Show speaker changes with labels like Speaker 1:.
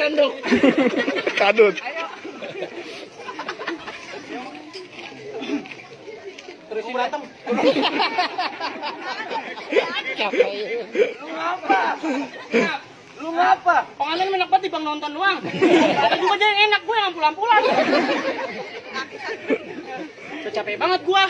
Speaker 1: sendok.
Speaker 2: Kadut.
Speaker 1: Terus berantem.
Speaker 3: Lu ngapa? Lu ngapa?
Speaker 1: Pengantin enak banget bang nonton doang. Ada juga aja yang enak gue yang pulang-pulang. Udah capek banget gua.